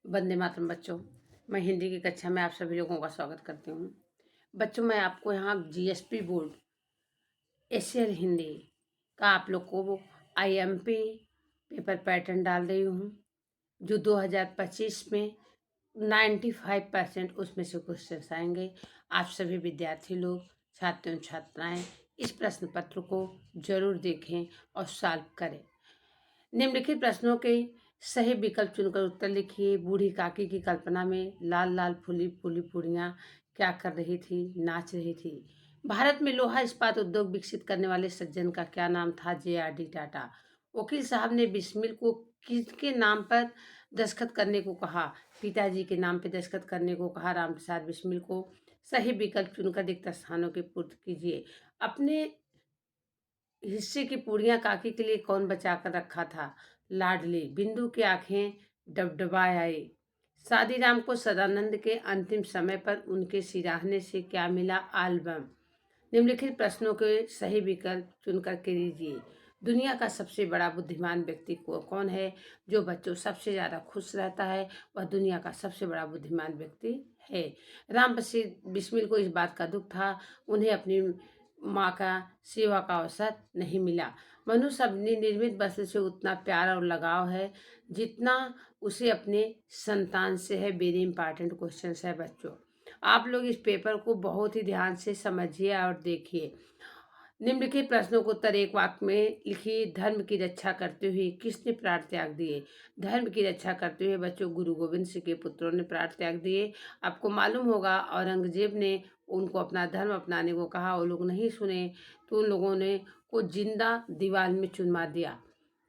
वंदे मातरम बच्चों। मैं हिंदी की कक्षा में आप सभी लोगों का स्वागत करती हूँ। बच्चों, मैं आपको यहाँ जीएसपी बोर्ड एशियर हिंदी का आप लोग को आईएमपी पेपर पैटर्न डाल रही हूँ, जो 2025 में 95% उसमें से क्वेश्चन आएंगे। आप सभी विद्यार्थी लोग, छात्र एवं छात्राएं इस प्रश्न पत्र को जरूर देखें और सॉल्व करें। निम्नलिखित प्रश्नों के सही विकल्प चुनकर उत्तर लिखिए। बूढ़ी काकी की कल्पना में लाल लाल फूली फूली पूड़ियाँ क्या कर रही थी? नाच रही थी। भारत में लोहा इस्पात उद्योग विकसित करने वाले सज्जन का क्या नाम था? JRD टाटा। वकील साहब ने बिस्मिल को किसके नाम पर दस्तखत करने को कहा? पिताजी के नाम पर दस्तखत करने को कहा राम प्रसाद बिस्मिल को। सही विकल्प चुनकर रिक्त स्थानों की पूर्ति कीजिए। अपने हिस्से की पूड़ियाँ काकी के लिए कौन बचा कर रखा था? लाडली। बिंदु की आंखें डबडबाए आई। सादीराम को सदानंद के अंतिम समय पर उनके सिराहने से क्या मिला? एल्बम। निम्नलिखित प्रश्नों के सही विकल्प चुनकर कीजिए। दुनिया का सबसे बड़ा बुद्धिमान व्यक्ति कौन है? जो बच्चों सबसे ज्यादा खुश रहता है वह दुनिया का सबसे बड़ा बुद्धिमान व्यक्ति है। राम प्रसाद बिस्मिल को इस बात का दुख था उन्हें अपनी माँ का सेवा का अवसर नहीं मिला। मनुष्य अपनी निर्मित वस्तु से उतना प्यार और लगाव है जितना उसे अपने संतान से है। वेरी इंपॉर्टेंट क्वेश्चन है बच्चों। आप लोग इस पेपर को बहुत ही ध्यान से समझिए और देखिए। निम्नलिखित प्रश्नों को उत्तर एक वाक्य में लिखिए। धर्म की रक्षा करते हुए किसने प्राण त्याग दिए? धर्म की रक्षा करते हुए बच्चों गुरु गोविंद सिंह के पुत्रों ने प्राण त्याग दिए। आपको मालूम होगा औरंगजेब ने उनको अपना धर्म अपनाने को कहा, वो लोग नहीं सुने तो उन लोगों ने को जिंदा दीवार में चुनवा दिया।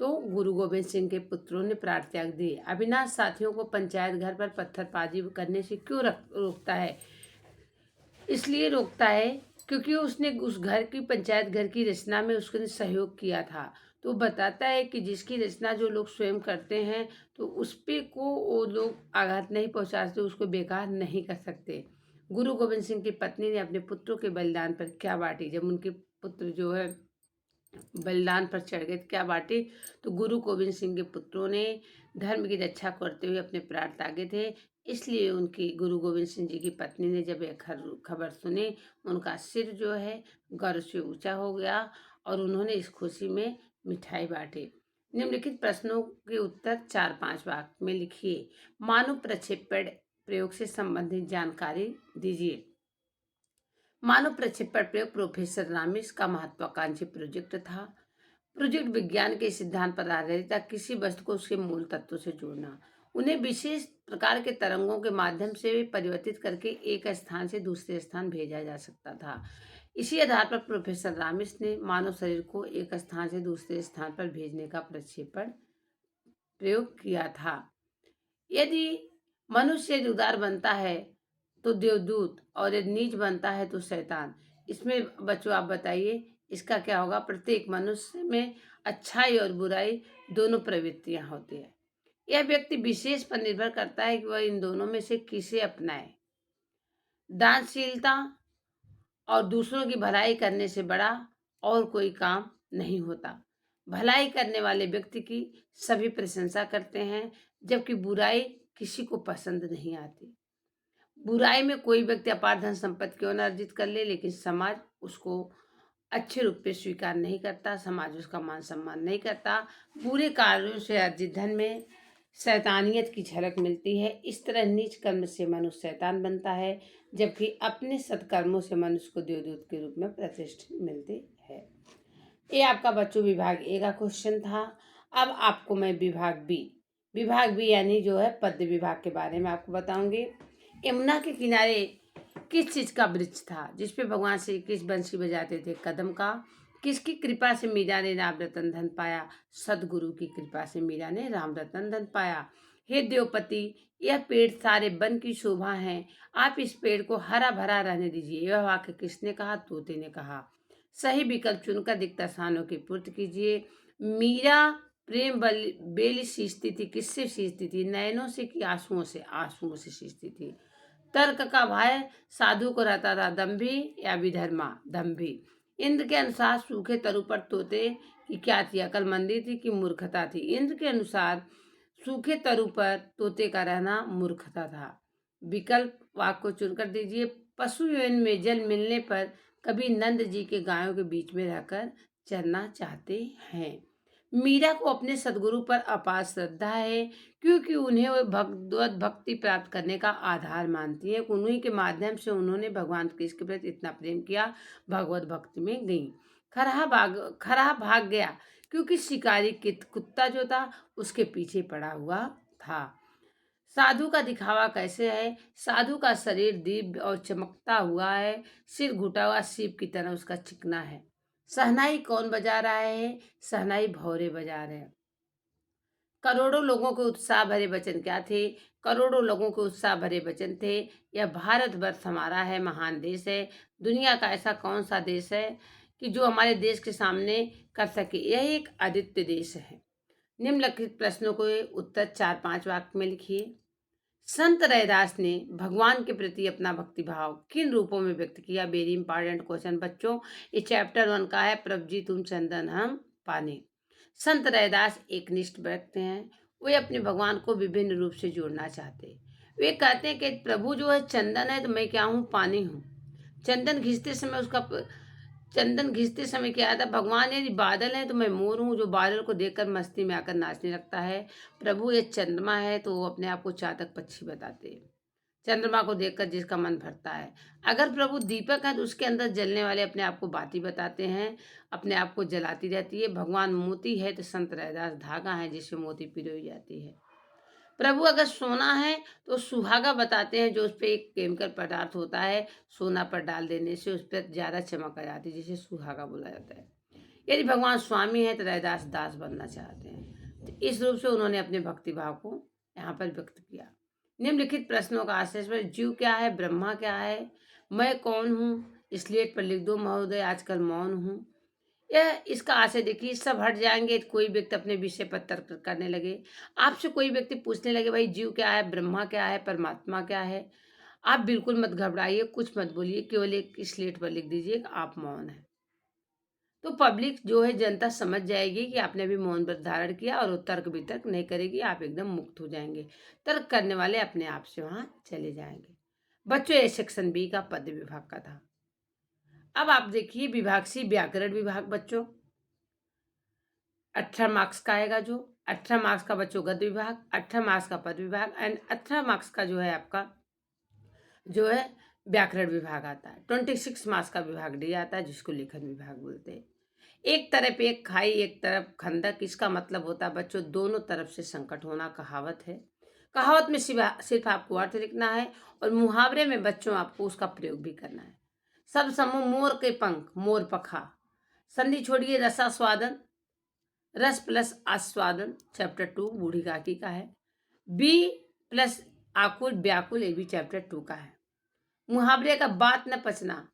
तो गुरु गोविंद सिंह के पुत्रों ने प्राण त्याग दिए। अविनाश साथियों को पंचायत घर पर पत्थरबाजी करने से क्यों रोकता है? इसलिए रोकता है क्योंकि उसने उस घर की पंचायत घर की रचना में उसने सहयोग किया था। तो बताता है कि जिसकी रचना जो लोग स्वयं करते हैं तो उस पे को वो लोग आघात नहीं पहुंचा सकते, उसको बेकार नहीं कर सकते। गुरु गोविंद सिंह की पत्नी ने अपने पुत्रों के बलिदान पर क्या बांटी? जब उनके पुत्र जो है बलिदान पर चढ़ गए क्या बांटे? तो गुरु गोविंद सिंह के पुत्रों ने धर्म की रक्षा करते हुए अपने प्राण त्यागे थे। इसलिए उनकी गुरु गोविंद सिंह जी की पत्नी ने जब यह खबर सुनी उनका सिर जो है गर्व से ऊंचा हो गया और उन्होंने इस खुशी में मिठाई बांटी। निम्नलिखित प्रश्नों के उत्तर 4-5 वाक्य में लिखिए। मानव प्रक्षेपण प्रयोग से संबंधित जानकारी दीजिए। मानव प्रक्षेपण प्रयोग प्रोफेसर रामिस का महत्वाकांक्षी प्रोजेक्ट था। प्रोजेक्ट विज्ञान के सिद्धांत पर आधारित था। किसी वस्तु को उसके मूल तत्वों से जोड़ना, उन्हें विशेष प्रकार के तरंगों के माध्यम से परिवर्तित करके एक स्थान से दूसरे स्थान भेजा जा सकता था। इसी आधार पर प्रोफेसर रामिस ने मानव शरीर को एक स्थान से दूसरे स्थान पर भेजने का प्रक्षेपण प्रयोग किया था। यदि मनुष्य यदि उदार बनता है तो देवदूत और यदि नीच बनता है तो शैतान। इसमें बच्चों आप बताइए इसका क्या होगा? प्रत्येक मनुष्य में अच्छाई और बुराई दोनों प्रवृत्तियां होती है। यह व्यक्ति विशेष पर निर्भर करता है कि वह इन दोनों में से किसे अपनाए। दानशीलता और दूसरों की भलाई करने से बड़ा और कोई काम नहीं होता। भलाई करने वाले व्यक्ति की सभी प्रशंसा करते हैं जबकि बुराई किसी को पसंद नहीं आती। बुराई में कोई व्यक्ति अपार धन संपत्ति क्यों न अर्जित कर ले लेकिन समाज उसको अच्छे रूप में स्वीकार नहीं करता, समाज उसका मान सम्मान नहीं करता। बुरे कार्यों से अर्जित धन में शैतानियत की झलक मिलती है। इस तरह नीच कर्म से मनुष्य शैतान बनता है जबकि अपने सत्कर्मों से मनुष्य को देवदूत के रूप में प्रतिष्ठा मिलती है। ये आपका बच्चों विभाग ए का क्वेश्चन था। अब आपको मैं विभाग बी यानी जो है पद्य विभाग के बारे में आपको बताऊंगी। यमुना के किनारे किस चीज का वृक्ष था जिसपे भगवान श्री कृष्ण बंसी बजाते थे? कदम का। किसकी कृपा से मीरा ने राम रतन धन पाया? सदगुरु की कृपा से मीरा ने राम रतन धन पाया। हे द्रौपदी, यह पेड़ सारे वन की शोभा है, आप इस पेड़ को हरा भरा रहने दीजिए। यह वाक्य किसने कहा? तोते ने कहा। सही विकल्प चुनकर रिक्त स्थानों की पूर्ति कीजिए। मीरा प्रेम बेली सींचती थी, किससे सींचती थी? नयनों से कि आंसुओं से? आंसुओं से सींचती थी। तर्क का भय साधु को रहता था, दंभी या विधर्मा? दंभी। इंद्र के अनुसार सूखे तरु पर तोते की क्या थी? अकलमंदी थी कि मूर्खता थी? इंद्र के अनुसार सूखे तरु पर तोते का रहना मूर्खता था। विकल्प वाक्य को चुनकर दीजिए। पशु यौन में जल मिलने पर कभी नंद जी के गायों के बीच में रहकर चरना चाहते हैं। मीरा को अपने सदगुरु पर अपार श्रद्धा है, क्योंकि उन्हें वो भगवत भक्ति प्राप्त करने का आधार मानती है। उन्हीं के माध्यम से उन्होंने भगवान कृष्ण के प्रति इतना प्रेम किया, भगवत भक्ति में गई। खरहा भाग गया, क्योंकि शिकारी कुत्ता जो था उसके पीछे पड़ा हुआ था। साधु का दिखावा कैसे है? साधु का शरीर दिव्य और चमकता हुआ है, सिर घुटा हुआ सीप की तरह उसका चिकना है। शहनाई कौन बजा रहा है? शहनाई भौरे बजा रहे हैं। करोड़ों लोगों के उत्साह भरे वचन क्या थे? करोड़ों लोगों के उत्साह भरे वचन थे, यह भारतवर्ष हमारा है, महान देश है। दुनिया का ऐसा कौन सा देश है कि जो हमारे देश के सामने कर सके? यह एक आदित्य देश है। निम्नलिखित प्रश्नों को उत्तर 4-5 वाक्य में लिखिए। संत रैदास ने भगवान के प्रति अपना भक्तिभाव किन रूपों में व्यक्त किया? वेरी इंपॉर्टेंट क्वेश्चन बच्चों, ये चैप्टर 1 का है। प्रभु जी तुम चंदन हम पाने। संत रैदास एक निष्ठ व्यक्ति हैं। वे अपने भगवान को विभिन्न रूप से जोड़ना चाहते। वे कहते हैं कि प्रभु जो है चंदन है तो मैं क्या हूँ? पानी हूँ। चंदन घिसते समय चंदन घिसते समय क्या आता? भगवान यदि बादल है तो मैं मोर हूँ, जो बादल को देखकर मस्ती में आकर नाचने लगता है। प्रभु ये चंद्रमा है तो वो अपने आप को चातक पक्षी बताते हैं। चंद्रमा को देखकर जिसका मन भरता है। अगर प्रभु दीपक है तो उसके अंदर जलने वाले अपने आप को बाती बताते हैं, अपने आप को जलाती रहती है। भगवान मोती है तो संत रैदास धागा है जिससे मोती पिरोई जाती है। प्रभु अगर सोना है तो सुहागा बताते हैं, जो उस पर एक केमिकल पदार्थ होता है, सोना पर डाल देने से उस पर ज्यादा चमक आ जाती है, जिसे सुहागा बोला जाता है। यदि भगवान स्वामी है तो रैदास दास बनना चाहते हैं। तो इस रूप से उन्होंने अपने भक्ति भाव को यहाँ पर व्यक्त किया। निम्नलिखित प्रश्नों का आंसर जीव क्या है? ब्रह्मा क्या है? मैं कौन हूँ? स्लेट पर लिख दो महोदय, आजकल मौन हूँ। यह इसका आशय देखिए, सब हट जाएंगे तो कोई व्यक्ति अपने विषय पर तर्क करने लगे। आपसे कोई व्यक्ति पूछने लगे भाई जीव क्या है, ब्रह्मा क्या है, परमात्मा क्या है, आप बिल्कुल मत घबराइए, कुछ मत बोलिए, केवल एक स्लेट पर लिख दीजिए आप मौन है। तो पब्लिक जो है जनता समझ जाएगी कि आपने अभी मौन व्रत धारण किया और वो तर्क वितर्क नहीं करेगी, आप एकदम मुक्त हो जाएंगे। तर्क करने वाले अपने आप से वहां चले जाएंगे। बच्चों ये सेक्शन बी का पद्य विभाग का था। अब आप देखिए विभाग सी व्याकरण विभाग बच्चों 18 मार्क्स का आएगा। जो 18 मार्क्स का बच्चों गद्य विभाग, 18 मार्क्स का पद विभाग एंड 18 मार्क्स का जो है आपका जो है व्याकरण विभाग आता है। 26 मार्क्स का विभाग डी आता है, जिसको लेखन विभाग बोलते हैं। एक तरफ एक खाई एक तरफ खंदक, इसका मतलब होता है बच्चों दोनों तरफ से संकट होना, कहावत है। कहावत में सिर्फ आपको अर्थ लिखना है और मुहावरे में बच्चों आपको उसका प्रयोग भी करना है। सब समूह मोर के पंख मोर पखा, संधि छोड़िए रसास्वादन, रस प्लस आस्वादन चैप्टर 2 बूढ़ी काकी का है। बी प्लस आकुल व्याकुल ये भी चैप्टर 2 का है। मुहावरे का बात न पचना,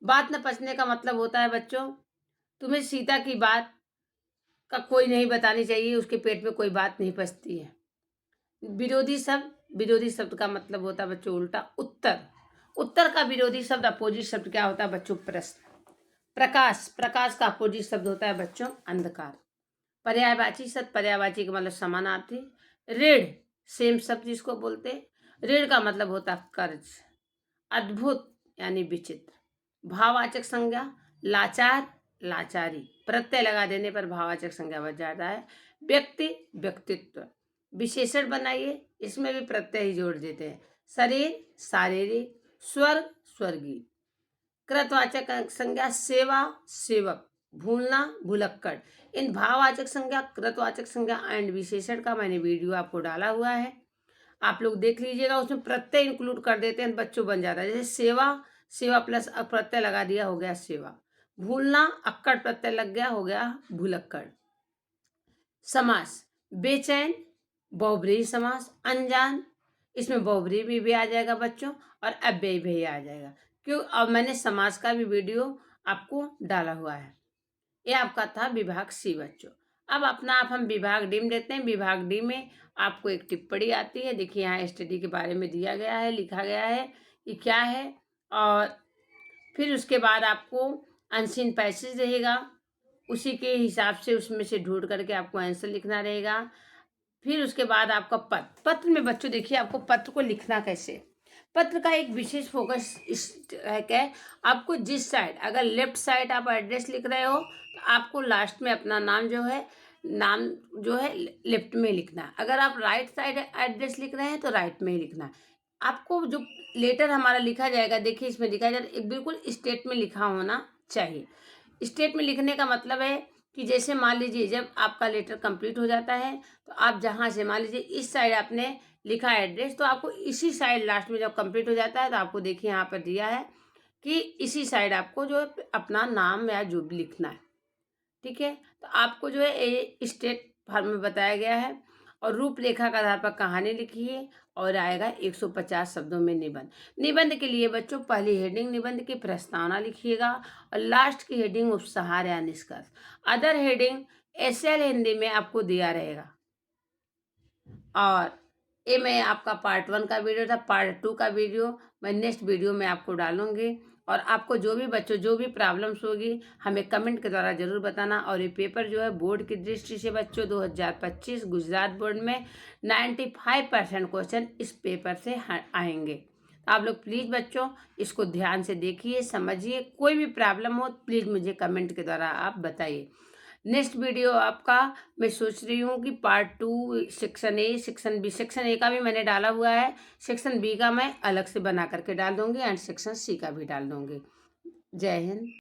बात न पचने का मतलब होता है बच्चों तुम्हें सीता की बात का कोई नहीं बतानी चाहिए, उसके पेट में कोई बात नहीं पचती है। विरोधी शब्द का मतलब होता है बच्चों उल्टा उत्तर, उत्तर का विरोधी शब्द अपोजिट शब्द क्या होता है बच्चों? प्रश्न। प्रकाश, प्रकाश का अपोजिट शब्द होता है बच्चों अंधकार। पर्यायवाची शब्द, पर्यायवाची का मतलब समानार्थी। ऋण सेम शब्द जिसको बोलते, ऋण का मतलब होता है कर्ज। अद्भुत यानी विचित्र। भाववाचक संज्ञा लाचार लाचारी, प्रत्यय लगा देने पर भाववाचक संज्ञा बच जाता है। व्यक्ति व्यक्तित्व। विशेषण बनाइए, इसमें भी प्रत्यय ही जोड़ देते हैं। शरीर शारीरिक, स्वर्ग स्वर्गीय। कृतवाचक संज्ञा सेवा सेवक, भूलना भुलक्कड़। इन भाववाचक संज्ञा, कृतवाचक संज्ञा एंड विशेषण का मैंने वीडियो आपको डाला हुआ है, आप लोग देख लीजिएगा। उसमें प्रत्यय इंक्लूड कर देते हैं, बच्चों बन जाता है। जैसे सेवा, सेवा प्लस प्रत्यय लगा दिया हो गया सेवा। भूलना अक्कड़ प्रत्यय लग गया हो गया भुलक्कड़। समास बेचैन बहुब्रीहि समास। अनजान इसमें बहुब्रीहि भी आ जाएगा बच्चों और अव्ययी भी आ जाएगा। क्यों? अब मैंने समास का भी वीडियो आपको डाला हुआ है। ये आपका था विभाग सी बच्चों। अब अपना आप हम विभाग डी में लेते हैं। विभाग डी में आपको एक टिप्पणी आती है, देखिए यहाँ स्टडी के बारे में दिया गया है, लिखा गया है कि क्या है, और फिर उसके बाद आपको अनसीन पैसेज रहेगा, उसी के हिसाब से उसमें से ढूंढ करके आपको आंसर लिखना रहेगा। फिर उसके बाद आपका पत्र में बच्चों देखिए आपको पत्र को लिखना कैसे। पत्र का एक विशेष फोकस इस है क्या, आपको जिस साइड, अगर लेफ्ट साइड आप एड्रेस लिख रहे हो तो आपको लास्ट में अपना नाम जो है लेफ्ट में लिखना है। अगर आप राइट साइड एड्रेस लिख रहे हैं तो राइट में ही लिखना है। आपको जो लेटर हमारा लिखा जाएगा, देखिए इसमें लिखा जाएगा एक बिल्कुल स्टेट में लिखा होना चाहिए। स्टेट में लिखने का मतलब है कि जैसे मान लीजिए जब आपका लेटर कंप्लीट हो जाता है तो आप जहाँ से मान लीजिए इस साइड आपने लिखा एड्रेस, तो आपको इसी साइड लास्ट में जब कंप्लीट हो जाता है तो आपको देखिए यहाँ पर दिया है कि इसी साइड आपको जो है अपना नाम या जो भी लिखना है। ठीक है, तो आपको जो है ये स्टेट फॉर्म में बताया गया है। और रूपरेखा के आधार पर कहानी लिखिए और आएगा 150 शब्दों में निबंध। निबंध के लिए बच्चों पहली हेडिंग निबंध की प्रस्तावना लिखिएगा और लास्ट की हेडिंग उपसंहार या निष्कर्ष। अदर हेडिंग एसएल हिंदी में आपको दिया रहेगा। और ये मैं आपका पार्ट 1 का वीडियो था। पार्ट 2 का वीडियो मैं नेक्स्ट वीडियो में आपको डालूंगी। और आपको जो भी बच्चों जो भी प्रॉब्लम्स होगी हमें कमेंट के द्वारा ज़रूर बताना। और ये पेपर जो है बोर्ड की दृष्टि से बच्चों 2025 गुजरात बोर्ड में 95% क्वेश्चन इस पेपर से आएंगे। तो आप लोग प्लीज़ बच्चों इसको ध्यान से देखिए, समझिए। कोई भी प्रॉब्लम हो प्लीज़ मुझे कमेंट के द्वारा आप बताइए। नेक्स्ट वीडियो आपका मैं सोच रही हूँ कि part 2 section A, section B. Section A का भी मैंने डाला हुआ है, सेक्शन बी का मैं अलग से बना करके डाल दूँगी एंड सेक्शन सी का भी डाल दूँगी। जय हिंद।